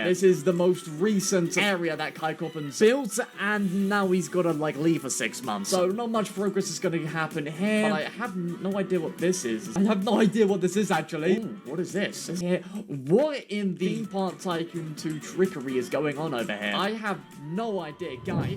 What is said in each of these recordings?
This is the most recent area that Kai Koppen's built, and now he's gotta, like, leave for 6 months. So not much progress is gonna happen here, but I have no idea what this is. I have no idea what this is, actually. Ooh, what is this? What in the Theme Park Tycoon 2 trickery is going on over here? I have no idea, guys.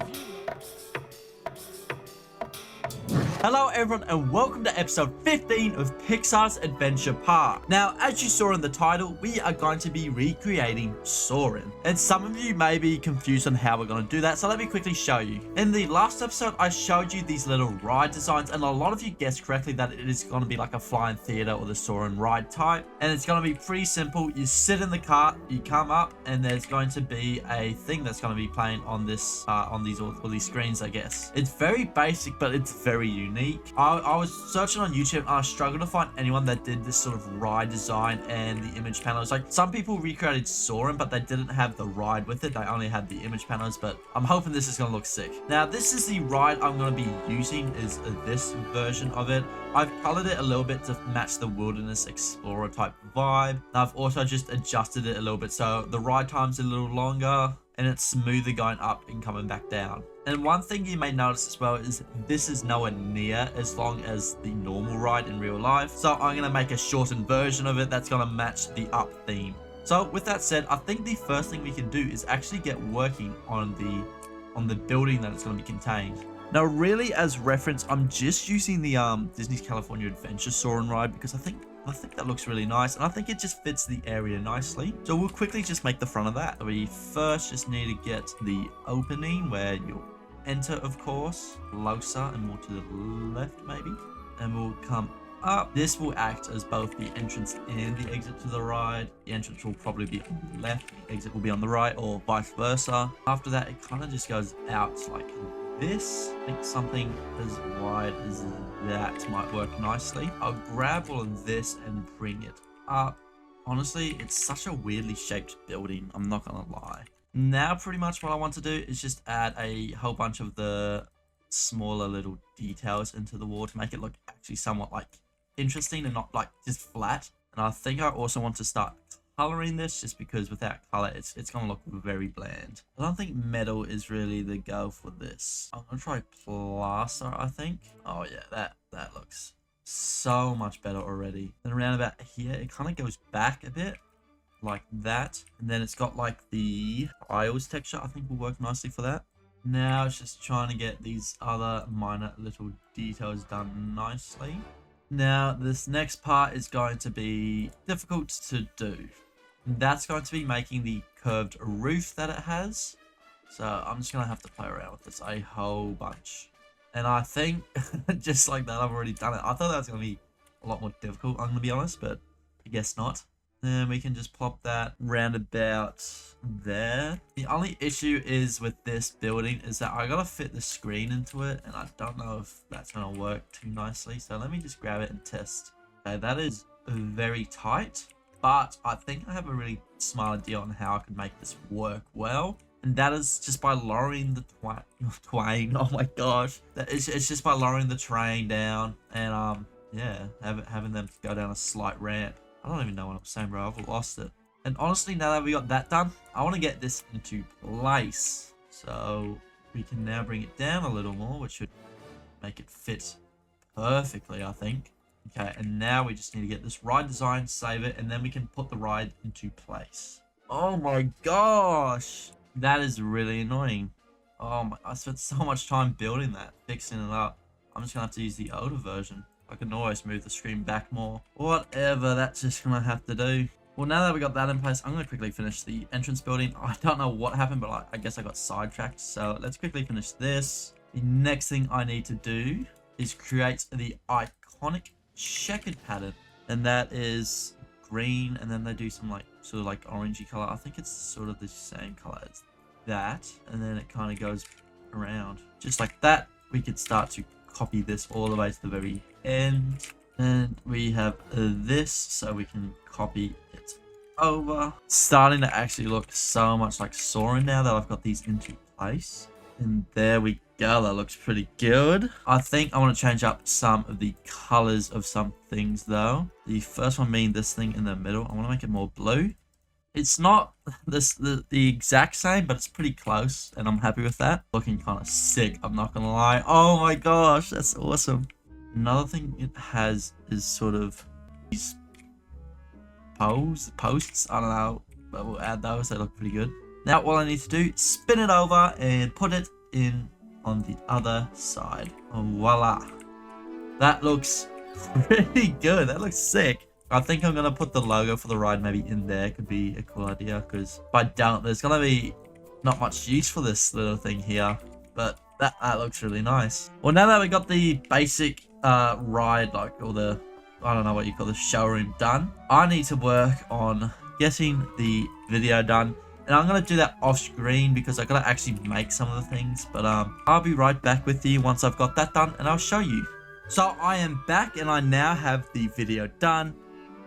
Hello everyone and welcome to episode 15 of Pixar's Adventure Park. Now, as you saw in the title, we are going to be recreating Soarin. And some of you may be confused on how we're going to do that, so let me quickly show you. In the last episode, I showed you these little ride designs, and a lot of you guessed correctly that it is going to be like a flying theater or the Soarin ride type. And it's going to be pretty simple. You sit in the cart, you come up, and there's going to be a thing that's going to be playing on this, on these screens, I guess. It's very basic, but it's very unique. I was searching on YouTube and I struggled to find anyone that did this sort of ride design and the image panels. Like, some people recreated Soarin, but they didn't have the ride with it. They only had the image panels, but I'm hoping this is going to look sick. Now, this is the ride I'm going to be using, is this version of it. I've colored it a little bit to match the Wilderness Explorer type vibe. And I've also just adjusted it a little bit so the ride time's a little longer and it's smoother going up and coming back down. And one thing you may notice as well is this is nowhere near as long as the normal ride in real life. So I'm going to make a shortened version of it that's going to match the up theme. So with that said, I think the first thing we can do is actually get working on the building that it's going to be contained. Now, really, as reference, I'm just using the Disney's California Adventure Soarin' ride because I think that looks really nice, and I think it just fits the area nicely. So we'll quickly just make the front of that. We first just need to get the opening where you'll enter, of course, closer and more to the left maybe, and we'll come up. This will act as both the entrance and the exit to the ride. The entrance will probably be on the left, the exit will be on the right, or vice versa. After that, it kind of just goes out like this. I think something as wide as that might work nicely. I'll grab all of this and bring it up. Honestly, it's such a weirdly shaped building, I'm not gonna lie. Now pretty much what I want to do is just add a whole bunch of the smaller little details into the wall to make it look actually somewhat like interesting and not like just flat. And I think I also want to start coloring this, just because without color it's gonna look very bland. I don't think metal is really the go for this. I'm gonna try plaster, I think. Oh yeah, that looks so much better already. Then around about here it kind of goes back a bit like that, and then it's got like the tiles texture. I think will work nicely for that. Now it's just trying to get these other minor little details done nicely. Now this next part is going to be difficult to do. That's going to be making the curved roof that it has. So I'm just going to have to play around with this a whole bunch. And I think, just like that, I've already done it. I thought that was going to be a lot more difficult, I'm going to be honest, but I guess not. Then we can just plop that round about there. The only issue is with this building is that I got to fit the screen into it, and I don't know if that's going to work too nicely. So let me just grab it and test. Okay, that is very tight. But I think I have a really smart idea on how I can make this work well. And that is just by lowering the twain. Oh my gosh. It's just by lowering the train down. And yeah, having them go down a slight ramp. I don't even know what I'm saying, bro. I've lost it. And honestly, now that we got that done, I want to get this into place. So we can now bring it down a little more, which should make it fit perfectly, I think. Okay, and now we just need to get this ride design, save it, and then we can put the ride into place. Oh my gosh, that is really annoying. Oh my, I spent so much time building that, fixing it up. I'm just gonna have to use the older version. I can always move the screen back more. Whatever, that's just gonna have to do. Well, now that we got that in place, I'm gonna quickly finish the entrance building. I don't know what happened, but I guess I got sidetracked. So let's quickly finish this. The next thing I need to do is create the iconic checkered pattern, and that is green, and then they do some like sort of like orangey color. I think it's sort of the same color as that, and then it kind of goes around just like that. We could start to copy this all the way to the very end, and we have this, so we can copy it over. Starting to actually look so much like Soarin now that I've got these into place. And there we go, that looks pretty good. I think I want to change up some of the colors of some things though. The first one being this thing in the middle. I want to make it more blue. It's not the exact same, but it's pretty close, and I'm happy with that. Looking kind of sick, I'm not gonna lie. Oh my gosh, that's awesome. Another thing it has is sort of these posts. I don't know, but we'll add those. They look pretty good. Now all I need to do is spin it over and put it in on the other side. Voila. That looks pretty good. That looks sick. I think I'm gonna put the logo for the ride maybe in there. Could be a cool idea, because if I don't, there's gonna be not much use for this little thing here. But that looks really nice. Well, now that we got the basic ride, like, or the, I don't know what you call the showroom done, I need to work on getting the video done. And I'm gonna do that off screen because I gotta actually make some of the things. But I'll be right back with you once I've got that done, and I'll show you. So I am back, and I now have the video done.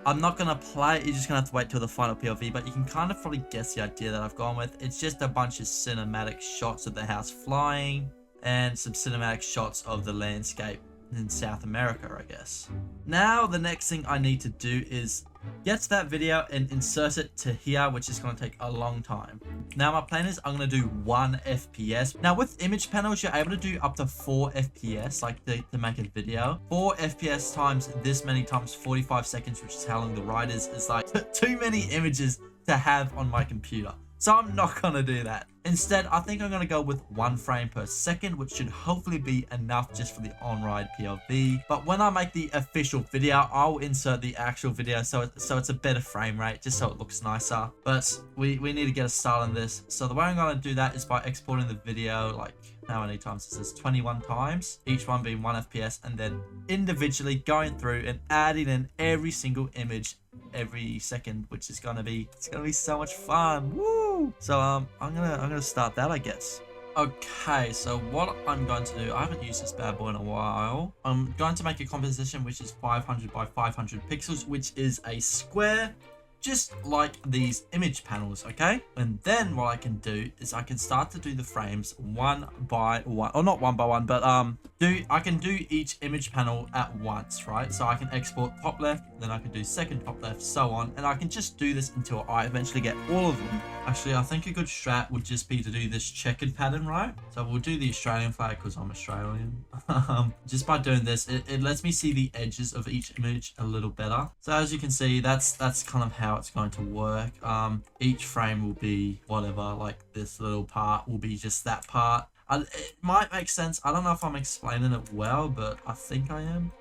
I'm not gonna play it, you're just gonna have to wait till the final POV, but you can kind of probably guess the idea that I've gone with. It's just a bunch of cinematic shots of the house flying and some cinematic shots of the landscape in South America, I guess. Now the next thing I need to do is get to that video and insert it to here, which is going to take a long time. Now my plan is I'm going to do 1 FPS. Now with image panels, you're able to do up to 4 FPS, like to make a video. 4 FPS times this many times 45 seconds, which is how long the ride is like too many images to have on my computer. So I'm not going to do that. Instead, I think I'm going to go with 1 frame per second, which should hopefully be enough just for the on-ride POV. But when I make the official video, I'll insert the actual video so it's a better frame rate, just so it looks nicer. But we need to get a start on this. So the way I'm going to do that is by exporting the video, like, how many times is this? 21 times, each one being 1 FPS, and then individually going through and adding in every single image every second, which is gonna be so much fun. Woo! So I'm gonna start that, I guess. Okay, so what I'm going to do, I haven't used this bad boy in a while. I'm going to make a composition which is 500 by 500 pixels, which is a square, just like these image panels, okay? And then what I can do is I can start to do the frames 1 by 1, or not 1 by 1, but I can do each image panel at once, right? So I can export top left, then I can do second top left, so on, and I can just do this until I eventually get all of them. Actually, I think a good strat would just be to do this checkered pattern, right? So we'll do the Australian flag because I'm Australian. Just by doing this, it lets me see the edges of each image a little better. So as you can see, that's kind of how it's going to work. Each frame will be whatever, like this little part will be just that part. It might make sense. I don't know if I'm explaining it well, but I think I am.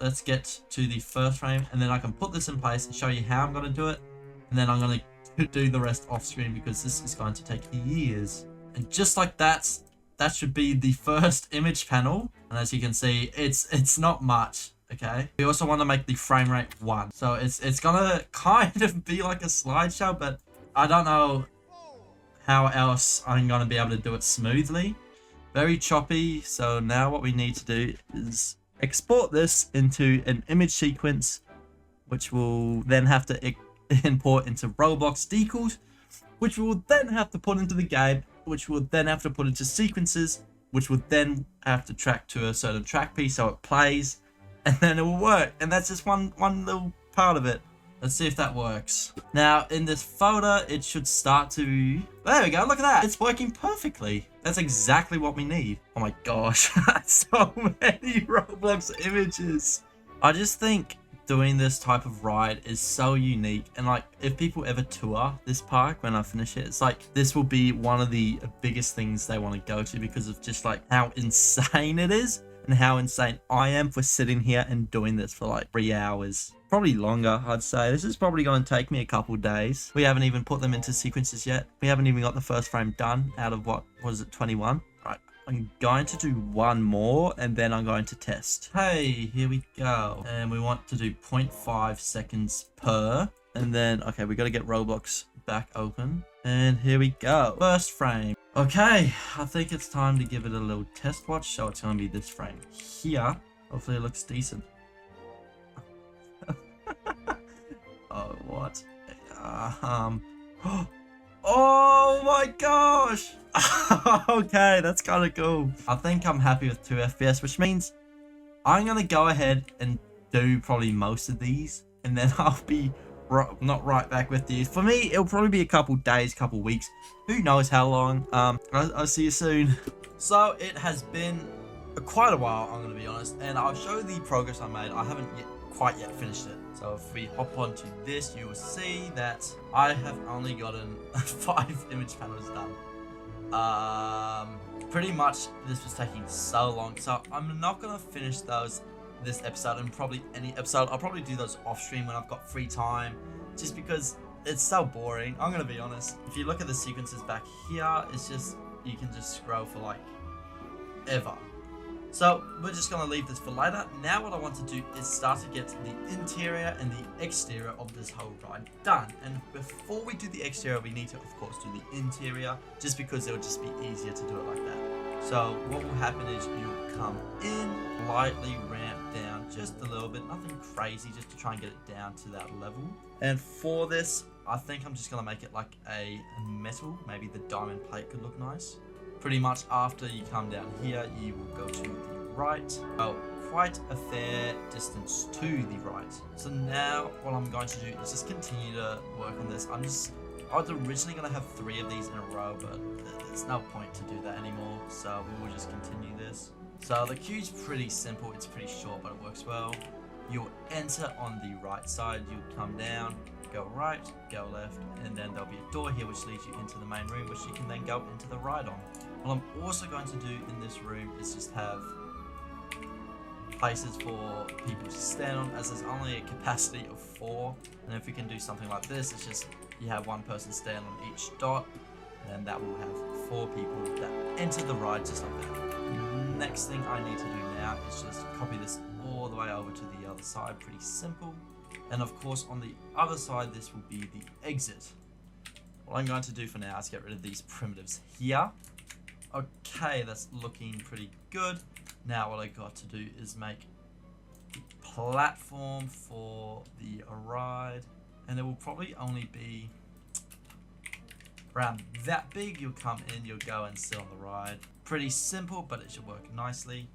Let's get to the first frame, and then I can put this in place and show you how I'm going to do it, and then I'm going to do the rest off screen because this is going to take years. And just like that should be the first image panel, and as you can see, it's not much. Okay, we also want to make the frame rate 1, so it's gonna kind of be like a slideshow, but I don't know how else I'm gonna be able to do it smoothly. Very choppy. So now what we need to do is export this into an image sequence, which we'll then have to import into Roblox decals, which we'll then have to put into the game, which we'll then have to put into sequences, which we'll then have to track to a certain track piece so it plays, and then it will work. And that's just one little part of it. Let's see if that works. Now in this folder, it should start to, there we go, look at that, it's working perfectly. That's exactly what we need. Oh my gosh, so many Roblox images. I just think doing this type of ride is so unique, and like if people ever tour this park when I finish it, it's like this will be one of the biggest things they want to go to because of just like how insane it is. And how insane I am for sitting here and doing this for like 3 hours. Probably longer, I'd say. This is probably going to take me a couple days. We haven't even put them into sequences yet. We haven't even got the first frame done out of what was it, 21? Right, I'm going to do 1 more and then I'm going to test. Hey, here we go. And we want to do 0.5 seconds per. And then, okay, we got to get Roblox back open. And here we go. First frame. Okay, I think it's time to give it a little test watch. So it's going to be this frame here. Hopefully it looks decent. Oh, what? Oh my gosh! Okay, that's kind of cool. I think I'm happy with 2 FPS, which means I'm going to go ahead and do probably most of these. And then I'll be not right back with you. For me, it'll probably be a couple days, couple weeks. Who knows how long. I'll see you soon. So it has been quite a while, I'm gonna be honest, and I'll show the progress I made. I haven't quite yet finished it. So if we hop onto this, you will see that I have only gotten 5 image panels done. Pretty much this was taking so long, so I'm not gonna finish those this episode, and probably any episode. I'll probably do those off stream when I've got free time, just because it's so boring. I'm gonna be honest. If you look at the sequences back here, it's just, you can just scroll for like ever. So we're just gonna leave this for later. Now what I want to do is start to get the interior and the exterior of this whole ride done. And before we do the exterior, we need to of course do the interior, just because it'll just be easier to do it like that. So what will happen is you'll come in, lightly ramp down just a little bit, nothing crazy, just to try and get it down to that level. And for this, I think I'm just gonna make it like a metal, maybe the diamond plate could look nice. Pretty much after you come down here, you will go to the right. Oh, quite a fair distance to the right. So now what I'm going to do is just continue to work on this. I was originally going to have 3 of these in a row, but there's no point to do that anymore. So we will just continue this. So the queue's pretty simple. It's pretty short, but it works well. You'll enter on the right side. You'll come down, go right, go left, and then there'll be a door here which leads you into the main room, which you can then go into the ride on. What I'm also going to do in this room is just have places for people to stand on, as there's only a capacity of 4. And if we can do something like this, it's just you have 1 person stand on each dot, and then that will have 4 people that enter the ride just like that. Next thing I need to do now is just copy this all the way over to the other side. Pretty simple. And of course on the other side, this will be the exit. What I'm going to do for now is get rid of these primitives here. Okay, that's looking pretty good. Now what I got to do is make the platform for the ride, and it will probably only be around that big. You'll come in, you'll go and sit on the ride. Pretty simple, but it should work nicely.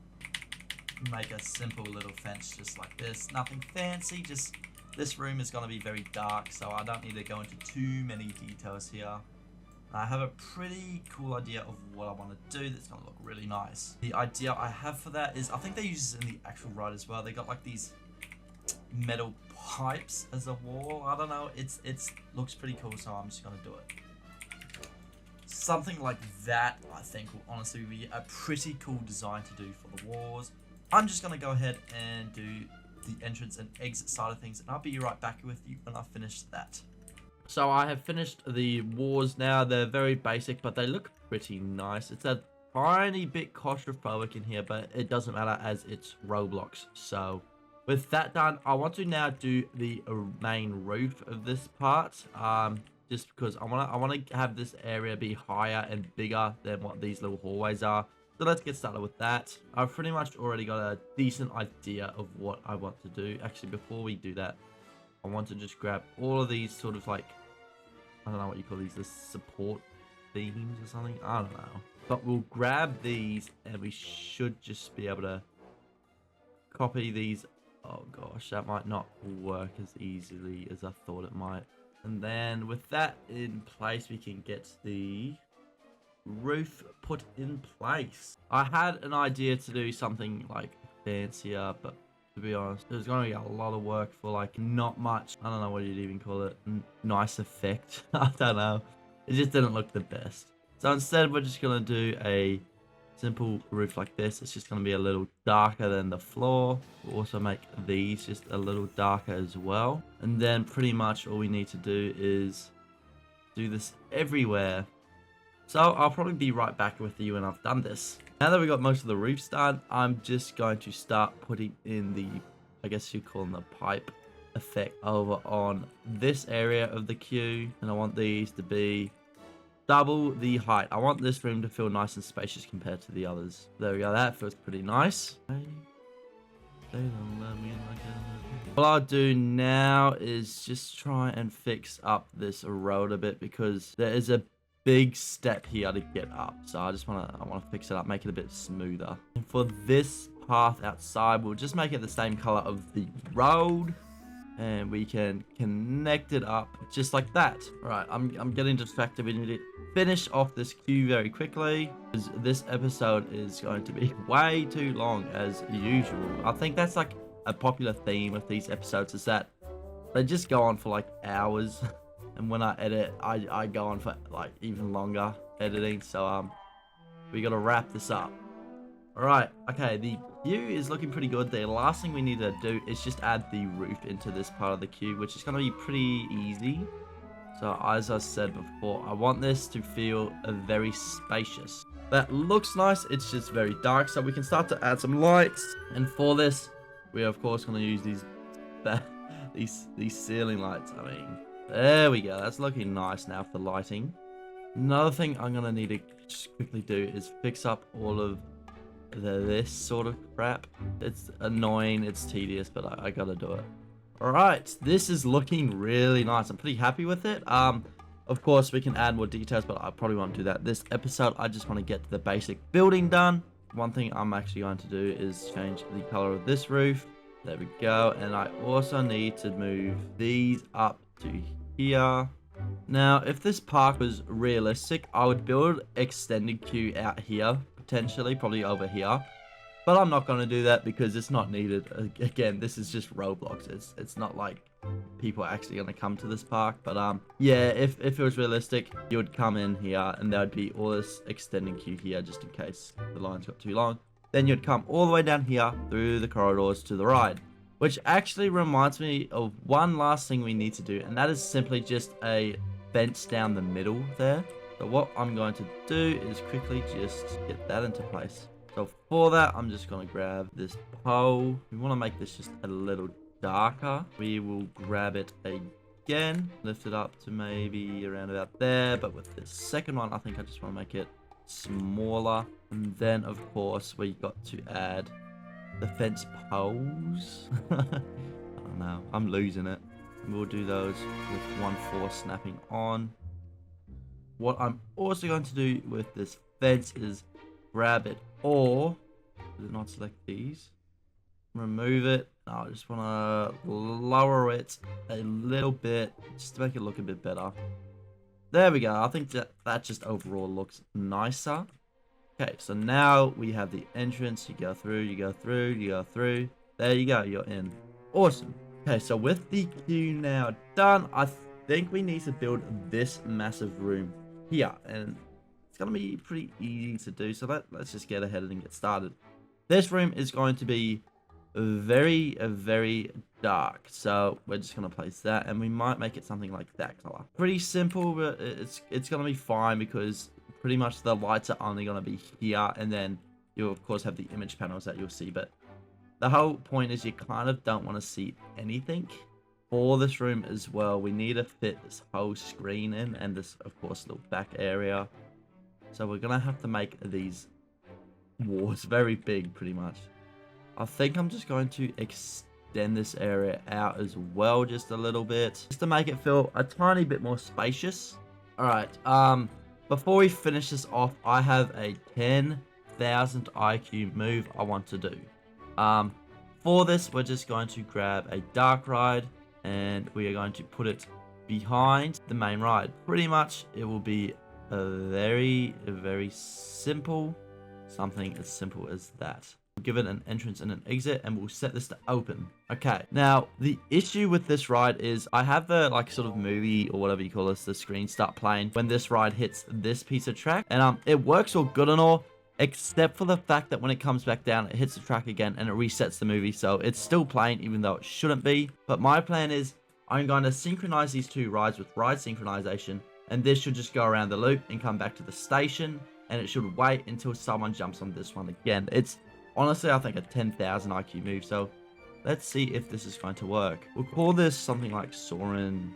Make a simple little fence just like this. Nothing fancy, just this room is going to be very dark, so I don't need to go into too many details here. I have a pretty cool idea of what I want to do that's going to look really nice. The idea I have for that is, I think they use this in the actual ride as well. They got like these metal pipes as a wall. I don't know, it's looks pretty cool, so I'm just going to do it. Something like that I think will honestly be a pretty cool design to do for the walls. I'm just going to go ahead and do the entrance and exit side of things, and I'll be right back with you when I finish that. So I have finished the walls now. They're very basic, but they look pretty nice. It's a tiny bit claustrophobic in here, but it doesn't matter as it's Roblox. So with that done, I want to now do the main roof of this part. Just because I want to have this area be higher and bigger than what these little hallways are. So let's get started with that. I've pretty much already got a decent idea of what I want to do. Actually, before we do that, I want to just grab all of these sort of like, I don't know what you call these, the support beams or something. I don't know. But we'll grab these and we should just be able to copy these. Oh gosh, that might not work as easily as I thought it might. And then with that in place, we can get the roof put in place. I had an idea to do something like fancier, but to be honest, there's going to be a lot of work for like not much. I don't know what you'd even call it. Nice effect. I don't know. It just didn't look the best. So instead, we're just going to do a simple roof like this. It's just going to be a little darker than the floor. We'll also make these just a little darker as well. And then pretty much all we need to do is do this everywhere. So I'll probably be right back with you when I've done this. Now that we got most of the roofs done, I'm just going to start putting in the, I guess you call them the pipe effect over on this area of the queue. And I want these to be double the height. I want this room to feel nice and spacious compared to the others. There we go, that feels pretty nice. What I'll do now is just try and fix up this road a bit, because there is a big step here to get up. So I want to fix it up, make it a bit smoother. And for this path outside, we'll just make it the same color of the road. And we can connect it up just like that. All right, I'm getting distracted. We need to finish off this queue very quickly, because this episode is going to be way too long as usual. I think that's like a popular theme of these episodes, is that they just go on for like hours. And when I edit, I go on for like even longer editing. So we got to wrap this up. All right, okay, the queue is looking pretty good. The last thing we need to do is just add the roof into this part of the queue, which is going to be pretty easy. So as I said before, I want this to feel very spacious. That looks nice, it's just very dark, so we can start to add some lights. And for this, we're of course going to use these ceiling lights. I mean, there we go, that's looking nice now for lighting. Another thing I'm going to need to just quickly do is fix up all of this sort of crap. It's annoying, it's tedious, but I gotta do it. All right, this is looking really nice. I'm pretty happy with it. Of course we can add more details, but I probably won't do that this episode. I just want to get the basic building done. One thing I'm actually going to do is change the color of this roof. There we go. And I also need to move these up to here. Now if this park was realistic, I would build extended queue out here, potentially, probably over here, but I'm not going to do that because it's not needed. Again, this is just Roblox. It's not like people are actually going to come to this park. But yeah, if it was realistic, you would come in here and there would be all this extending queue here just in case the lines got too long. Then you'd come all the way down here through the corridors to the ride, which actually reminds me of one last thing we need to do, and that is simply just a fence down the middle there. So what I'm going to do is quickly just get that into place. So for that, I'm just going to grab this pole. We want to make this just a little darker. We will grab it again, lift it up to maybe around about there. But with this second one, I think I just want to make it smaller. And then, of course, we got to add the fence poles. I don't know. I'm losing it. And we'll do those with 1/4 snapping on. What I'm also going to do with this fence is grab it, or does it not select these? Remove it. No, I just want to lower it a little bit just to make it look a bit better. There we go. I think that just overall looks nicer. Okay, so now we have the entrance. You go through, you go through, you go through. There you go, you're in. Awesome. Okay, so with the queue now done, I think we need to build this massive room here, and it's gonna be pretty easy to do, so let's just get ahead and get started. This room is going to be very dark, so we're just gonna place that, and we might make it something like that color. Pretty simple, but it's gonna be fine because pretty much the lights are only gonna be here, and then you'll of course have the image panels that you'll see, but the whole point is you kind of don't want to see anything. For this room as well, we need to fit this whole screen in, and this, of course, little back area. So we're going to have to make these walls very big, pretty much. I think I'm just going to extend this area out as well, just a little bit, just to make it feel a tiny bit more spacious. All right, before we finish this off, I have a 10,000 IQ move I want to do. For this, we're just going to grab a dark ride, and we are going to put it behind the main ride. Pretty much it will be a very simple, something as simple as that. We'll give it an entrance and an exit, and we'll set this to open. Okay, now the issue with this ride is I have the like sort of movie or whatever you call this, the screen start playing when this ride hits this piece of track, and it works all good and all, except for the fact that when it comes back down, it hits the track again and it resets the movie. So it's still playing even though it shouldn't be. But my plan is I'm going to synchronize these two rides with ride synchronization, and this should just go around the loop and come back to the station, and it should wait until someone jumps on this one again. It's honestly, I think, a 10,000 IQ move. So let's see if this is going to work. We'll call this something like Soarin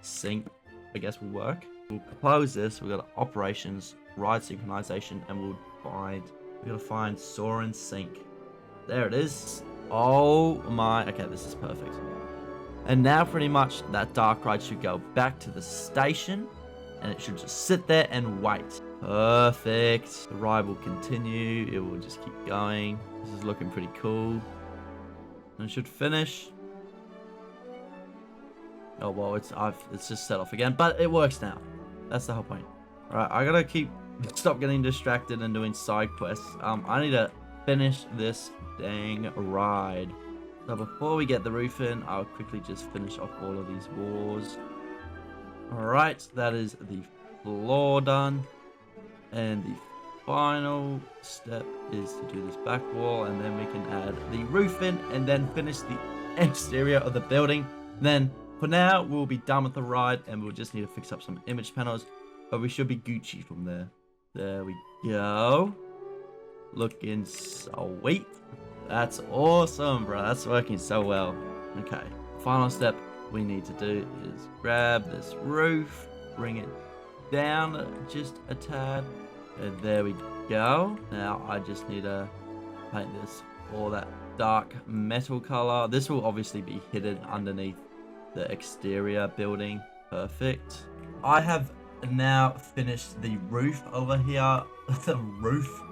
sync, I guess will work. We'll close this. We've got operations, ride synchronization, and we gotta find Soarin sync. There it is. Oh my, okay, this is perfect. And now pretty much that dark ride should go back to the station, and it should just sit there and wait. Perfect. The ride will continue. It will just keep going. This is looking pretty cool. And it should finish. Oh, well, it's just set off again, but it works now. That's the whole point. All right, I gotta stop getting distracted and doing side quests. I need to finish this dang ride. So before we get the roof in, I'll quickly just finish off all of these walls. All right, that is the floor done. And the final step is to do this back wall, and then we can add the roof in and then finish the exterior of the building. Then for now, we'll be done with the ride, and we'll just need to fix up some image panels, but we should be Gucci from there. There we go. Looking sweet. That's awesome, bro. That's working so well. Okay, final step we need to do is grab this roof, bring it down just a tad, and there we go. Now I just need to paint this all that dark metal color. This will obviously be hidden underneath the exterior building. Perfect. I have now finished the roof over here. The roof,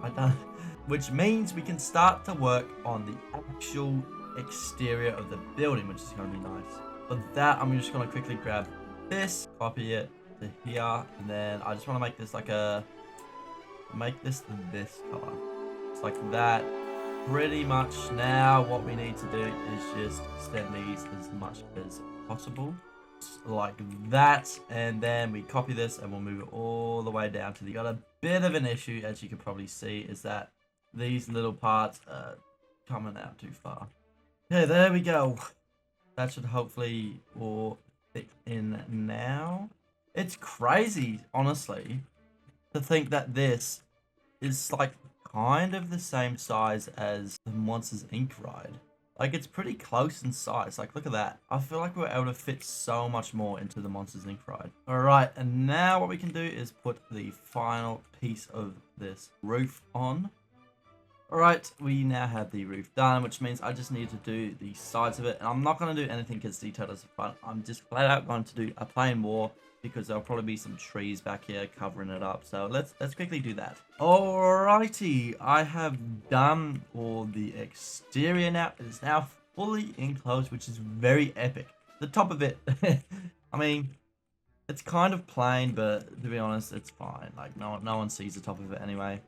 which means we can start to work on the actual exterior of the building, which is going to be nice. For that, I'm just going to quickly grab this, copy it to here, and then I just want to make this like this color. It's like that. Pretty much now what we need to do is just extend these as much as possible. Like that, and then we copy this and we'll move it all the way down to the. Got a bit of an issue, as you can probably see, is that these little parts are coming out too far. Okay, there we go. That should hopefully all fit in now. It's crazy, honestly, to think that this is like kind of the same size as the Monsters Inc. ride. Like, it's pretty close in size. Like, look at that. I feel like we're able to fit so much more into the Monsters Inc. ride. Alright, and now what we can do is put the final piece of this roof on. Alright, we now have the roof done, which means I just need to do the sides of it. And I'm not going to do anything as detailed as the front. I'm just flat out going to do a plain wall, because there'll probably be some trees back here covering it up. So let's quickly do that. Alrighty, I have done all the exterior now. It is now fully enclosed, which is very epic. The top of it, I mean, it's kind of plain, but to be honest, it's fine. Like, no one sees the top of it anyway.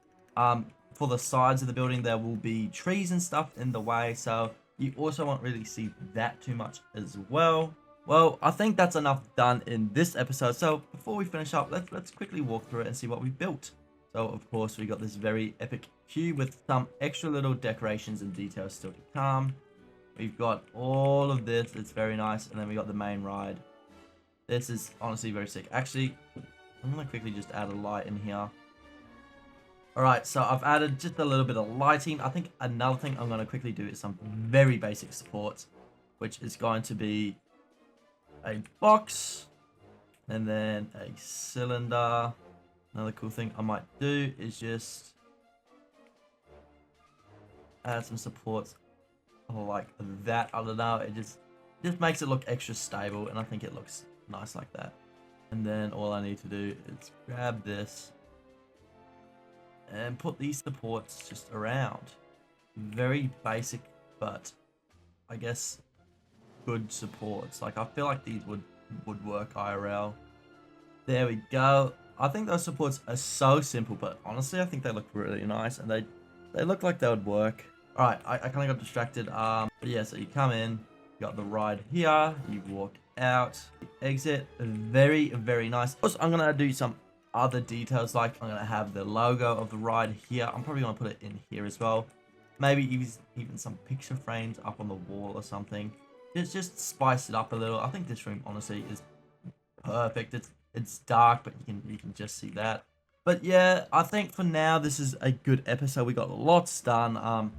For the sides of the building, there will be trees and stuff in the way, so you also won't really see that too much as well. Well, I think that's enough done in this episode. So before we finish up, let's quickly walk through it and see what we built. So of course we got this very epic cube with some extra little decorations and details still to come. We've got all of this. It's very nice. And then we got the main ride. This is honestly very sick. Actually, I'm gonna quickly just add a light in here. Alright, so I've added just a little bit of lighting. I think another thing I'm going to quickly do is some very basic supports, which is going to be a box and then a cylinder. Another cool thing I might do is just add some supports like that. I don't know, it just makes it look extra stable, and I think it looks nice like that. And then all I need to do is grab this and put these supports just around. Very basic, but I guess good supports. Like, I feel like these would work IRL. There we go. I think those supports are so simple, but honestly I think they look really nice, and they look like they would work. Alright, I kind of got distracted. But yeah, so you come in, you got the ride here, you walk out, you exit. Very, very nice. Also, I'm gonna do some other details, like I'm gonna have the logo of the ride here. I'm probably gonna put it in here as well. Maybe even some picture frames up on the wall or something. Just spice it up a little. I think this room honestly is perfect. It's dark, but you can just see that. But yeah, I think for now this is a good episode. We got lots done.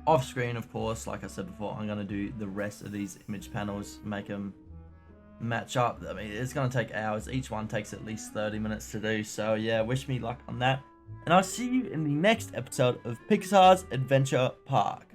Off screen, of course, like I said before, I'm gonna do the rest of these image panels, make them match up. I mean, it's gonna take hours. Each one takes at least 30 minutes to do. So yeah, wish me luck on that. And I'll see you in the next episode of Pixar's Adventure Park.